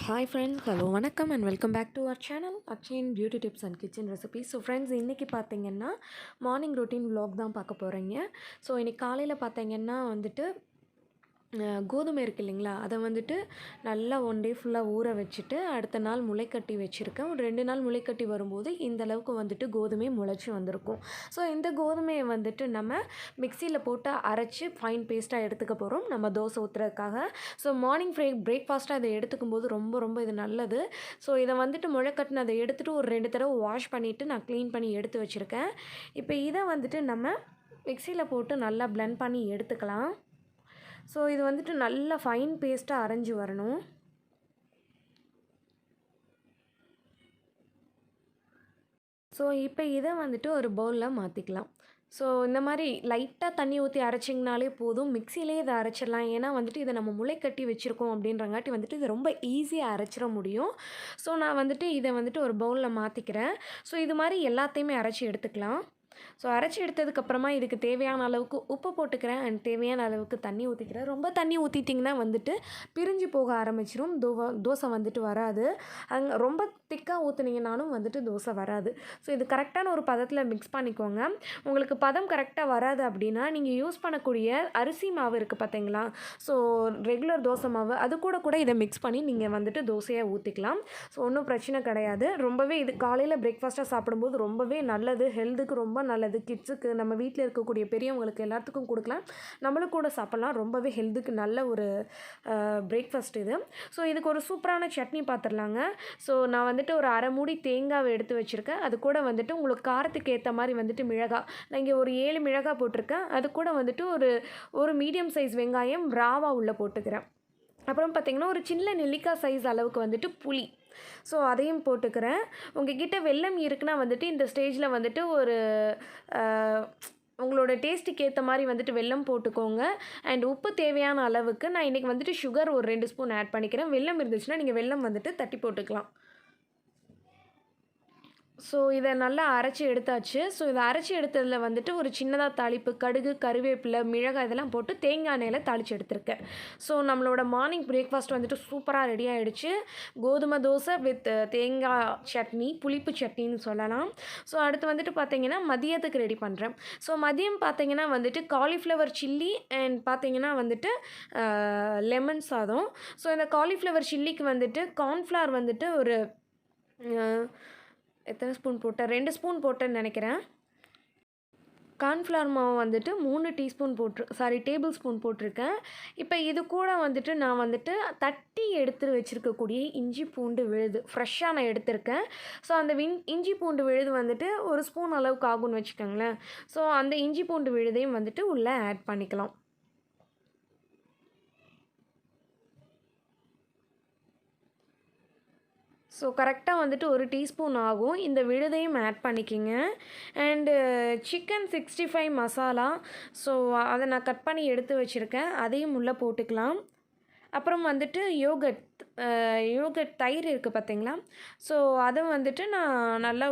Hi friends, hello, vanakkam and welcome back to our channel Akshayan Beauty Tips and Kitchen Recipes. So friends, இன்னைக்கு பார்த்தீங்கன்னா morning routine vlog தான் பார்க்க போகிறீங்க. So இன்றைக்கி காலையில் பார்த்தீங்கன்னா வந்துட்டு கோதுமை இருக்குது இல்லைங்களா, அதை வந்துட்டு நல்லா ஒன் டே ஃபுல்லாக ஊற வச்சுட்டு அடுத்த நாள் முளைக்கட்டி வச்சுருக்கேன். ஒரு 2 நாள் முளைக்கட்டி வரும்போது இந்த அளவுக்கு வந்துட்டு கோதுமை முளைச்சி வந்திருக்கும். ஸோ இந்த கோதுமையை வந்துட்டு நம்ம மிக்சியில் போட்டு அரைச்சி ஃபைன் பேஸ்ட்டாக எடுத்துக்க போகிறோம் நம்ம தோசை ஊற்றுறதுக்காக. ஸோ மார்னிங் பிரேக்ஃபாஸ்ட்டாக இதை எடுத்துக்கும் போது ரொம்ப இது நல்லது. ஸோ இதை வந்துட்டு முளைக்கட்டின அதை எடுத்துகிட்டு ஒரு 2 தடவை வாஷ் பண்ணிவிட்டு நான் க்ளீன் பண்ணி எடுத்து வச்சுருக்கேன். இப்போ இதை வந்துட்டு நம்ம மிக்சியில் போட்டு நல்லா பிளெண்ட் பண்ணி எடுத்துக்கலாம். ஸோ இது வந்துட்டு நல்லா ஃபைன் பேஸ்ட்டாக அரைஞ்சி வரணும். ஸோ இப்போ இதை வந்துட்டு ஒரு பவுலில் மாற்றிக்கலாம். ஸோ இந்த மாதிரி லைட்டாக தண்ணி ஊற்றி அரைச்சிங்கனாலே போதும், மிக்சியிலே இதை அரைச்சிடலாம். ஏன்னா வந்துட்டு இதை நம்ம முளைக்கட்டி வச்சுருக்கோம் அப்படின்றங்காட்டி வந்துட்டு இதை ரொம்ப ஈஸியாக அரைச்சிட முடியும். ஸோ நான் வந்துட்டு இதை வந்துட்டு ஒரு பவுலில் மாற்றிக்கிறேன். ஸோ இது மாதிரி எல்லாத்தையுமே அரைச்சி எடுத்துக்கலாம். ஸோ அரைச்சி எடுத்ததுக்கப்புறமா இதுக்கு தேவையான அளவுக்கு உப்பு போட்டுக்கிறேன் அண்ட் தேவையான அளவுக்கு தண்ணி ஊற்றிக்கிறேன். ரொம்ப தண்ணி ஊற்றிட்டிங்கன்னா வந்துட்டு பிரிஞ்சு போக ஆரம்பிச்சிடும், தோசை வந்துட்டு வராது. அங்கே ரொம்ப திக்காக ஊற்றுனீங்கனாலும் வந்துட்டு தோசை வராது. ஸோ இது கரெக்டான ஒரு பதத்தில் மிக்ஸ் பண்ணிக்கோங்க. உங்களுக்கு பதம் கரெக்டாக வராது அப்படின்னா நீங்கள் யூஸ் பண்ணக்கூடிய அரிசி மாவு இருக்குது பார்த்தீங்களா, ஸோ ரெகுலர் தோசை மாவு, அது கூட இதை மிக்ஸ் பண்ணி நீங்கள் வந்துட்டு தோசையாக ஊற்றிக்கலாம். ஸோ ஒன்றும் பிரச்சனை கிடையாது. ரொம்பவே இது காலையில் பிரேக்ஃபாஸ்ட்டாக சாப்பிடும்போது ரொம்பவே நல்லது, ஹெல்த்துக்கு ரொம்ப நல்லது. கிட்ஸுக்கு, நம்ம வீட்டில் இருக்கக்கூடிய பெரியவங்களுக்கு எல்லாத்துக்கும் கொடுக்கலாம், நம்மளும் கூட சாப்பிட்லாம். ரொம்பவே ஹெல்த்துக்கு நல்ல ஒரு பிரேக்ஃபாஸ்ட் இது. ஸோ இதுக்கு ஒரு சூப்பரான சட்னி பார்த்துடலாங்க. ஸோ நான் வந்துட்டு ஒரு அரை மூடி தேங்காவை எடுத்து வச்சுருக்கேன். அது கூட வந்துட்டு உங்களுக்கு காரத்துக்கு ஏற்ற மாதிரி வந்துட்டு மிளகாய், நான் இங்கே ஒரு 7 மிளகாய் போட்டிருக்கேன். அது கூட வந்துட்டு ஒரு மீடியம் சைஸ் வெங்காயம் ராவா உள்ளே போட்டுக்கிறேன். அப்புறம் பார்த்திங்கன்னா ஒரு சின்ன நெல்லிக்காய் சைஸ் அளவுக்கு வந்துட்டு புளி, ஸோ அதையும் போட்டுக்கிறேன். உங்ககிட்ட வெல்லம் இருக்குன்னா வந்துட்டு இந்த ஸ்டேஜில் வந்துட்டு ஒரு உங்களோட டேஸ்ட்டுக்கு ஏற்ற மாதிரி வந்துட்டு வெல்லம் போட்டுக்கோங்க. அண்ட் உப்பு தேவையான அளவுக்கு. நான் இன்றைக்கி வந்துட்டு சுகர் ஒரு 2 ஸ்பூன் ஆட் பண்ணிக்கிறேன். வெல்லம் இருந்துச்சுன்னா நீங்கள் வெல்லம் வந்துட்டு தட்டி போட்டுக்கலாம். ஸோ இதை நல்லா அரைச்சி எடுத்தாச்சு. ஸோ இதை அரைச்சி எடுத்ததில் வந்துட்டு ஒரு சின்னதாக தாளிப்பு, கடுகு, கருவேப்பிலை, மிளகாய் இதெல்லாம் போட்டு தேங்காய் எண்ணெயில் தாளித்து எடுத்திருக்கேன். ஸோ நம்மளோட மார்னிங் பிரேக்ஃபாஸ்ட் வந்துட்டு சூப்பராக ரெடி ஆகிடுச்சு. கோதுமை தோசை வித் தேங்காய் சட்னி, புளிப்பு சட்னின்னு சொல்லலாம். ஸோ அடுத்து வந்துட்டு பார்த்திங்கன்னா மதியத்துக்கு ரெடி பண்ணுறேன். ஸோ மதியம் பார்த்திங்கன்னா வந்துட்டு காலிஃப்ளவர் சில்லி அண்ட் பார்த்திங்கன்னா வந்துட்டு லெமன் சாதம். ஸோ இந்த காலிஃப்ளவர் சில்லிக்கு வந்துட்டு கார்ன்ஃப்ளவர் வந்துட்டு ஒரு எத்தனை ஸ்பூன் போட்டேன், 2 ஸ்பூன் போட்டேன்னு நினைக்கிறேன். கார்ன்ஃப்ளவர் மாவு வந்துட்டு 3 டேபிள் ஸ்பூன் போட்டிருக்கேன். இப்போ இது கூட வந்துட்டு நான் வந்துட்டு தட்டி எடுத்து வச்சுருக்கக்கூடிய இஞ்சி பூண்டு விழுது ஃப்ரெஷ்ஷாக நான் எடுத்திருக்கேன். ஸோ அந்த இஞ்சி பூண்டு விழுது வந்துட்டு ஒரு ஸ்பூன் அளவுக்கு ஆகும்னு வச்சுக்கோங்களேன். ஸோ அந்த இஞ்சி பூண்டு விழுதையும் வந்துட்டு உள்ளே ஆட் பண்ணிக்கலாம். ஸோ கரெக்டாக வந்துட்டு 1 டீஸ்பூன் ஆகும். இந்த விழுதையும் ஆட் பண்ணிக்கிங்க. அண்டு சிக்கன் 65 மசாலா, ஸோ அதை நான் கட் பண்ணி எடுத்து வச்சுருக்கேன், அதையும் உள்ளே போட்டுக்கலாம். அப்புறம் வந்துட்டு யோகட் தயிர் இருக்குது பார்த்தீங்களா, ஸோ அதை வந்துட்டு நான் நல்லா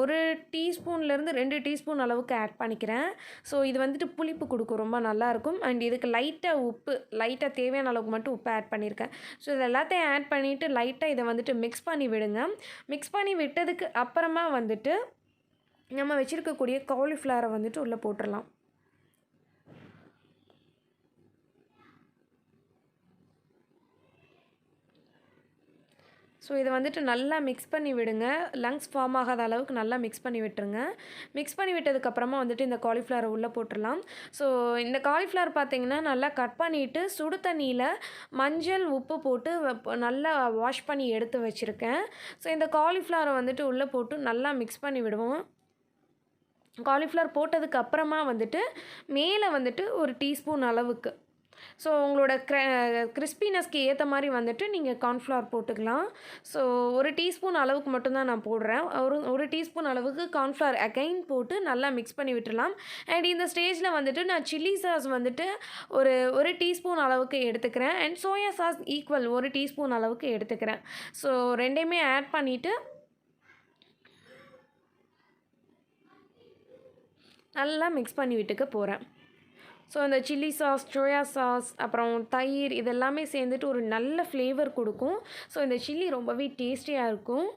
ஒரு டீஸ்பூன்லேருந்து 2 டீஸ்பூன் அளவுக்கு ஆட் பண்ணிக்கிறேன். ஸோ இது வந்துட்டு புளிப்பு கொடுக்கும், ரொம்ப நல்லாயிருக்கும். அண்ட் இதுக்கு லைட்டாக தேவையான அளவுக்கு மட்டும் உப்பு ஆட் பண்ணியிருக்கேன். ஸோ இது எல்லாத்தையும் ஆட் பண்ணிவிட்டு லைட்டாக இதை வந்துட்டு மிக்ஸ் பண்ணி விடுங்க. மிக்ஸ் பண்ணி விட்டதுக்கு அப்புறமா வந்துட்டு நம்ம வச்சுருக்கக்கூடிய காலிஃப்ளவரை வந்துட்டு உள்ளே போட்டுடலாம். ஸோ இதை வந்துட்டு நல்லா மிக்ஸ் பண்ணி விடுங்க. லங்ஸ் ஃபார்ம் ஆகாத அளவுக்கு நல்லா மிக்ஸ் பண்ணி விட்டுருங்க. மிக்ஸ் பண்ணி விட்டதுக்கப்புறமா வந்துட்டு இந்த காலிஃப்ளவரை உள்ளே போட்டுடலாம். ஸோ இந்த காலிஃப்ளவர் பார்த்திங்கன்னா நல்லா கட் பண்ணிவிட்டு சுடு தண்ணியில் மஞ்சள், உப்பு போட்டு நல்லா வாஷ் பண்ணி எடுத்து வச்சுருக்கேன். ஸோ இந்த காலிஃப்ளவரை வந்துட்டு உள்ளே போட்டு நல்லா மிக்ஸ் பண்ணி விடுவோம். காலிஃப்ளவர் போட்டதுக்கு அப்புறமா வந்துட்டு மேலே வந்துட்டு ஒரு டீஸ்பூன் அளவுக்கு, ஸோ உங்களோட கிறிஸ்பினஸ்க்கு ஏற்ற மாதிரி வந்துட்டு நீங்கள் கார்ன்ஃப்ளவர் போட்டுக்கலாம். ஸோ ஒரு டீஸ்பூன் அளவுக்கு மட்டும்தான் நான் போடுறேன். ஒரு டீஸ்பூன் அளவுக்கு கார்ன்ஃப்ளவர் அகைன் போட்டு நல்லா மிக்ஸ் பண்ணி விட்டுடலாம். அண்ட் இந்த ஸ்டேஜில் வந்துட்டு நான் சில்லி சாஸ் வந்துட்டு ஒரு டீஸ்பூன் அளவுக்கு எடுத்துக்கிறேன். And soya sauce equal 1 teaspoon அளவுக்கு எடுத்துக்கிறேன். ஸோ ரெண்டையுமே ஆட் பண்ணிவிட்டு நல்லா மிக்ஸ் பண்ணி விட்டுக்க போகிறேன். ஸோ இந்த சில்லி சாஸ், சோயா சாஸ், அப்புறம் தயிர் இதெல்லாமே சேர்ந்துட்டு ஒரு நல்ல ஃப்ளேவர் கொடுக்கும். ஸோ இந்த சில்லி ரொம்பவே டேஸ்டியாக இருக்கும்.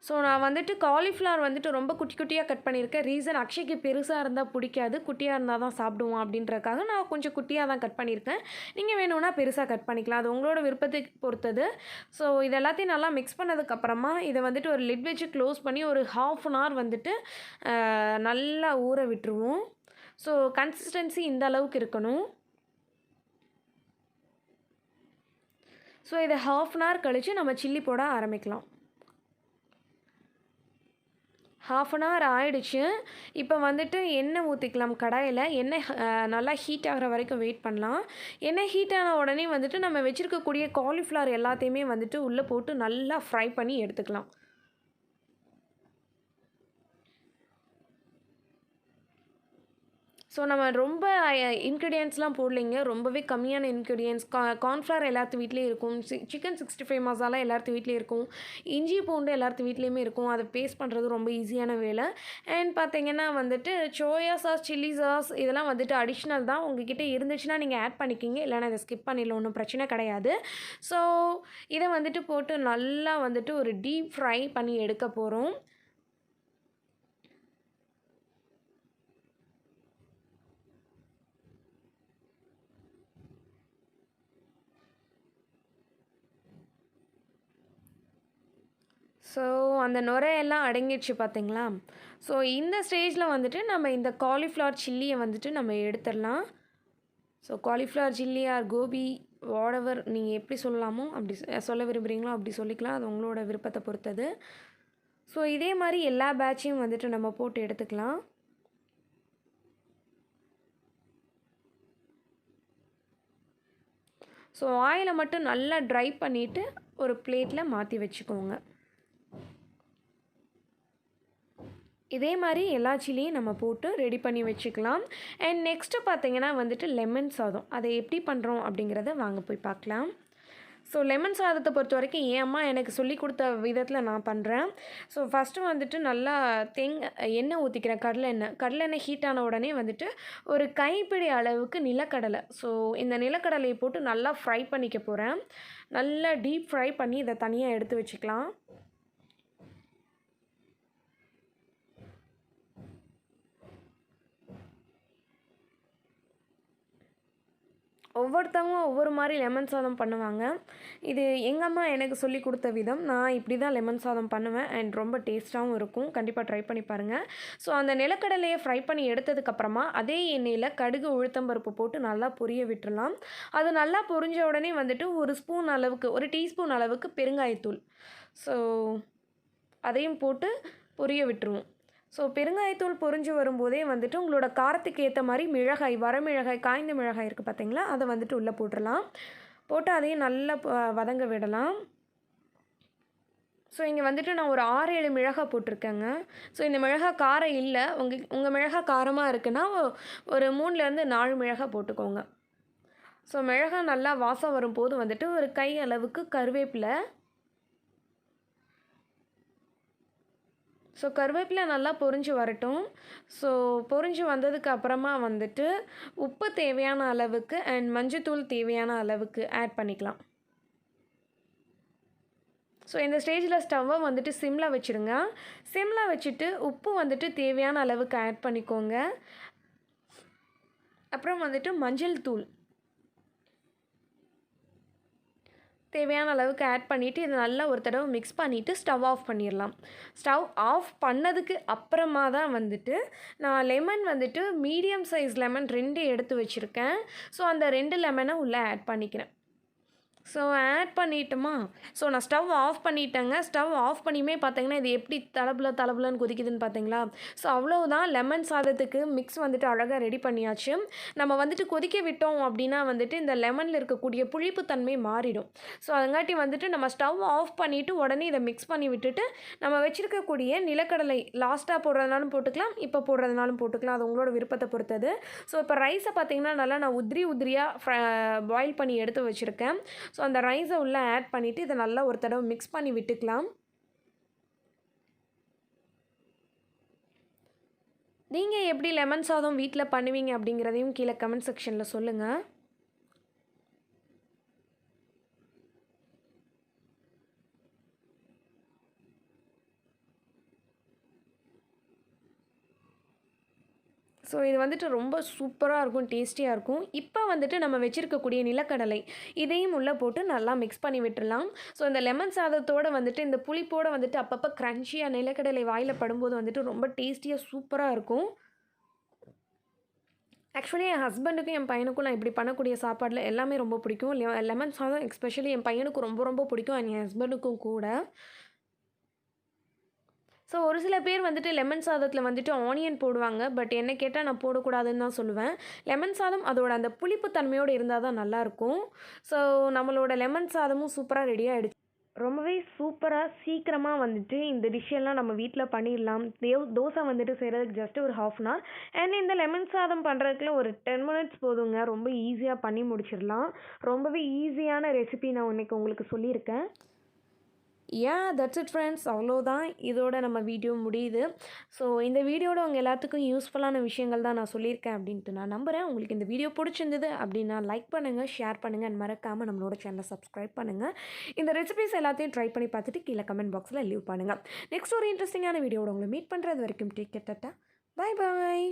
ஸோ நான் வந்துட்டு காலிஃப்ளவர் வந்துட்டு ரொம்ப குட்டி குட்டியாக கட் பண்ணியிருக்கேன். ரீசன் அக்ஷய்க்கு பெருசாக இருந்தால் பிடிக்காது, குட்டியாக இருந்தால் தான் சாப்பிடுவான் அப்படின்றக்காக நான் கொஞ்சம் குட்டியாக தான் கட் பண்ணியிருக்கேன். நீங்கள் வேணும்னா பெருசாக கட் பண்ணிக்கலாம், அது உங்களோட விருப்பத்தை பொறுத்தது. ஸோ இது எல்லாத்தையும் நல்லா மிக்ஸ் பண்ணதுக்கப்புறமா இதை வந்துட்டு ஒரு லிட் வச்சு க்ளோஸ் பண்ணி ஒரு 1/2 அன் ஹவர் வந்துட்டு நல்லா ஊற விட்டுருவோம். ஸோ கன்சிஸ்டன்சி இந்த அளவுக்கு இருக்கணும். ஸோ இதை 1/2 அன் ஹவர் கழித்து நம்ம சில்லி போட ஆரம்பிக்கலாம். 1/2 அன் ஹவர் ஆகிடுச்சு. இப்போ வந்துட்டு எண்ணெய் ஊற்றிக்கலாம் கடாயில். எண்ணெய் நல்லா ஹீட் ஆகிற வரைக்கும் வெயிட் பண்ணலாம். எண்ணெய் ஹீட் ஆன உடனே வந்துட்டு நம்ம வச்சுருக்கக்கூடிய காலிஃப்ளவர் எல்லாத்தையுமே வந்துட்டு உள்ளே போட்டு நல்லா ஃப்ரை பண்ணி எடுத்துக்கலாம். ஸோ நம்ம ரொம்ப இன்க்ரீடியன்ட்ஸ்லாம் போடலைங்க, ரொம்பவே கம்மியான இன்க்ரீடியன்ட்ஸ். கார்ன்ஃப்ளவர் எல்லாத்து வீட்லேயும் இருக்கும், சிக்கன் 65 மசாலா எல்லாத்து வீட்லேயும் இருக்கும், இஞ்சி பூண்டு எல்லாத்து வீட்லேயுமே இருக்கும். அதை பேஸ்ட் பண்ணுறது ரொம்ப ஈஸியான வேலை. அண்ட் பார்த்திங்கன்னா வந்துட்டு சோயா சாஸ், சில்லி சாஸ் இதெல்லாம் வந்துட்டு அடிஷ்னல் தான். உங்ககிட்ட இருந்துச்சுன்னா நீங்கள் ஆட் பண்ணிக்கிங்க, இல்லைனா இதை ஸ்கிப் பண்ணிடலாம், ஒன்றும் பிரச்சனை கிடையாது. ஸோ இதை வந்துட்டு போட்டு நல்லா வந்துட்டு ஒரு டீப் ஃப்ரை பண்ணி எடுக்க போகிறோம். ஸோ அந்த நுரையெல்லாம் அடங்கிடுச்சு பார்த்திங்களா? ஸோ இந்த ஸ்டேஜில் வந்துட்டு நம்ம இந்த காலிஃப்ளவர் சில்லியை வந்துட்டு நம்ம எடுத்துடலாம். So cauliflower chilli or gobi whatever நீங்கள் எப்படி சொல்லலாமோ அப்படி சொல்ல விரும்புகிறீங்களோ அப்படி சொல்லிக்கலாம், அது உங்களோட விருப்பத்தை பொறுத்தது. ஸோ இதே மாதிரி எல்லா பேட்சையும் வந்துட்டு நம்ம போட்டு எடுத்துக்கலாம். ஸோ ஆயிலை மட்டும் நல்லா ட்ரை பண்ணிவிட்டு ஒரு பிளேட்டில் மாற்றி வச்சுக்கோங்க. இதே மாதிரி எல்லா சில்லியும் நம்ம போட்டு ரெடி பண்ணி வச்சுக்கலாம். அண்ட் நெக்ஸ்ட்டு பார்த்திங்கன்னா வந்துட்டு லெமன் சாதம், அதை எப்படி பண்ணுறோம் அப்படிங்கிறத வாங்க போய் பார்க்கலாம். ஸோ லெமன் சாதத்தை பொறுத்த வரைக்கும் என் அம்மா எனக்கு சொல்லி கொடுத்த விதத்தில் நான் பண்ணுறேன். ஸோ ஃபஸ்ட்டு வந்துட்டு நல்லா எண்ணெய் ஊற்றிக்கிறேன், கடலெண்ணெய் ஹீட் ஆன உடனே வந்துட்டு ஒரு கைப்பிடி அளவுக்கு நிலக்கடலை. ஸோ இந்த நிலக்கடலையை போட்டு நல்லா ஃப்ரை பண்ணிக்க போகிறேன். நல்லா டீப் ஃப்ரை பண்ணி இதை தனியாக எடுத்து வச்சுக்கலாம். ஒவ்வொருத்தவங்க ஒவ்வொரு மாதிரி லெமன் சாதம் பண்ணுவாங்க. இது எங்கள் அம்மா எனக்கு சொல்லி கொடுத்த விதம். நான் இப்படி தான் லெமன் சாதம் பண்ணுவேன் அண்ட் ரொம்ப டேஸ்ட்டாகவும் இருக்கும். கண்டிப்பாக ட்ரை பண்ணி பாருங்கள். ஸோ அந்த நிலக்கடலையை ஃப்ரை பண்ணி எடுத்ததுக்கப்புறமா அதே எண்ணெயில் கடுகு, உளுத்தம்பருப்பு போட்டு நல்லா பொரிய விட்டுறலாம். அது நல்லா பொரிஞ்ச உடனே வந்துட்டு ஒரு டீஸ்பூன் அளவுக்கு பெருங்காயத்தூள், ஸோ அதையும் போட்டு பொரிய விட்டுருவோம். ஸோ பெருங்காயத்தூள் பொரிஞ்சு வரும்போதே வந்துட்டு உங்களோட காரத்துக்கு ஏற்ற மாதிரி மிளகாய், வரமிளகாய், காய்ந்த மிளகாய் இருக்குது பார்த்திங்களா, அதை வந்துட்டு உள்ளே போட்டுடலாம். போட்டு அதையும் நல்லா வதங்க விடலாம். ஸோ இங்கே வந்துட்டு நான் ஒரு 6-7 மிளகாய் போட்டிருக்கேங்க. ஸோ இந்த மிளகாய் காரம் இல்லை, உங்கள் மிளகாய் காரமாக இருக்குன்னா ஒரு 3-4 மிளகாய் போட்டுக்கோங்க. ஸோ மிளகாய் நல்லா வாசம் வரும்போது வந்துட்டு ஒரு கை அளவுக்கு கருவேப்பிலை. ஸோ கருவேப்பிலை நல்லா பொரிஞ்சு வரட்டும். ஸோ பொரிஞ்சு வந்ததுக்கு அப்புறமா வந்துட்டு உப்பு தேவையான அளவுக்கு அண்ட் மஞ்சத்தூள் தேவையான அளவுக்கு ஆட் பண்ணிக்கலாம். ஸோ இந்த ஸ்டேஜில் ஸ்டவ்வை வந்துட்டு சிம்மில் வச்சுருங்க. சிம்மில் வச்சுட்டு உப்பு வந்துட்டு தேவையான அளவுக்கு ஆட் பண்ணிக்கோங்க. அப்புறம் வந்துட்டு மஞ்சள் தூள் தேவையான அளவுக்கு ஆட் பண்ணிவிட்டு இதை நல்லா ஒரு தடவை மிக்ஸ் பண்ணிவிட்டு ஸ்டவ் ஆஃப் பண்ணிடலாம். ஸ்டவ் ஆஃப் பண்ணதுக்கு அப்புறமா தான் வந்துட்டு நான் லெமன் வந்துட்டு மீடியம் சைஸ் லெமன் 2 எடுத்து வச்சுருக்கேன். ஸோ அந்த 2 லெமனை உள்ளே ஆட் பண்ணிக்கிறேன். ஸோ ஆட் பண்ணிட்டோமா? ஸோ நான் ஸ்டவ் ஆஃப் பண்ணிட்டேங்க. ஸ்டவ் ஆஃப் பண்ணியுமே பார்த்தீங்கன்னா இது எப்படி தளபலன்னு கொதிக்குதுன்னு பார்த்தீங்களா? ஸோ அவ்வளோதான், லெமன் சாதத்துக்கு மிக்ஸ் வந்துட்டு அழகாக ரெடி பண்ணியாச்சு. நம்ம வந்துட்டு கொதிக்க விட்டோம் அப்படின்னா வந்துட்டு இந்த லெமனில் இருக்கக்கூடிய புளிப்புத்தன்மை மாறிடும். ஸோ அதங்காட்டி வந்துட்டு நம்ம ஸ்டவ் ஆஃப் பண்ணிவிட்டு உடனே இதை மிக்ஸ் பண்ணி விட்டுட்டு நம்ம வச்சுருக்கக்கூடிய நிலக்கடலை லாஸ்ட்டாக போடுறதுனாலும் போட்டுக்கலாம், இப்போ போடுறதுனாலும் போட்டுக்கலாம், அது உங்களோட விருப்பத்தை பொறுத்தது. ஸோ இப்போ ரைஸை பார்த்தீங்கன்னா நல்லா நான் உதிரியாக பாயில் பண்ணி எடுத்து வச்சுருக்கேன். ஸோ அந்த ரைஸை உள்ளே ஆட் பண்ணிவிட்டு இதை நல்லா ஒரு தடவை மிக்ஸ் பண்ணி விட்டுக்கலாம். நீங்கள் எப்படி லெமன் சாதம் வீட்டில் பண்ணுவீங்க அப்படிங்கிறதையும் கீழே கமெண்ட் செக்ஷனில் சொல்லுங்கள். ஸோ இது வந்துட்டு ரொம்ப சூப்பராக இருக்கும், டேஸ்டியாக இருக்கும். இப்போ வந்துட்டு நம்ம வச்சுருக்கக்கூடிய நிலக்கடலை இதையும் உள்ளே போட்டு நல்லா மிக்ஸ் பண்ணி விட்டுடலாம். ஸோ இந்த லெமன் சாதத்தோடு வந்துட்டு இந்த புளிப்போடு வந்துட்டு அப்பப்போ க்ரன்ச்சியாக நிலக்கடலை வாயில் படும்போது வந்துட்டு ரொம்ப டேஸ்டியாக சூப்பராக இருக்கும். ஆக்சுவலி என் ஹஸ்பண்டுக்கும் என் பையனுக்கும் நான் இப்படி பண்ணக்கூடிய சாப்பாடில் எல்லாமே ரொம்ப பிடிக்கும். லெமன் சாதம் எஸ்பெஷலி என் பையனுக்கு ரொம்ப ரொம்ப பிடிக்கும், அண்ட் என் ஹஸ்பண்டுக்கும் கூட. ஸோ ஒரு சில பேர் வந்துட்டு லெமன் சாதத்தில் வந்துட்டு ஆனியன் போடுவாங்க. பட் என்ன கேட்டால் நான் போடக்கூடாதுன்னு தான் சொல்லுவேன். லெமன் சாதம் அதோட அந்த புளிப்பு தன்மையோடு இருந்தால் தான் நல்லாயிருக்கும். ஸோ நம்மளோட லெமன் சாதமும் சூப்பராக ரெடி ஆகிடுச்சு. ரொம்பவே சூப்பராக சீக்கிரமாக வந்துட்டு இந்த டிஷ்ஷெல்லாம் நம்ம வீட்டில் பண்ணிடலாம். தோசை வந்துட்டு செய்கிறதுக்கு ஜஸ்ட் ஒரு 1/2 அன் ஹவர். அண்ட் இந்த லெமன் சாதம் பண்ணுறதுக்குள்ள ஒரு 10 மினிட்ஸ் போதுங்க. ரொம்ப ஈஸியாக பண்ணி முடிச்சிடலாம். ரொம்பவே ஈஸியான ரெசிபி நான் இன்றைக்கி உங்களுக்கு சொல்லியிருக்கேன். That's it friends. அவ்வளோதான், இதோட நம்ம வீடியோ முடியுது. ஸோ இந்த வீடியோட உங்கள் எல்லாத்துக்கும் யூஸ்ஃபுல்லான விஷயங்கள் தான் நான் சொல்லியிருக்கேன் அப்படின்ட்டு நான் நம்புகிறேன். உங்களுக்கு இந்த வீடியோ பிடிச்சிருந்தது அப்படின்னா லைக் பண்ணுங்கள், ஷேர் பண்ணுங்கள், அண்ட் மறக்காமல் நம்மளோட சேனலை சப்ஸ்கிரைப் பண்ணுங்கள். இந்த ரெசிபிஸ் எல்லாத்தையும் ட்ரை பண்ணி பார்த்துட்டு கீழே கமெண்ட் பாக்ஸில் லீவ் பண்ணுங்கள். நெக்ஸ்ட் ஒரு இன்ட்ரெஸ்டிங்கான வீடியோட உங்களை மீட் பண்ணுறது வரைக்கும் take care, tata, bye bye.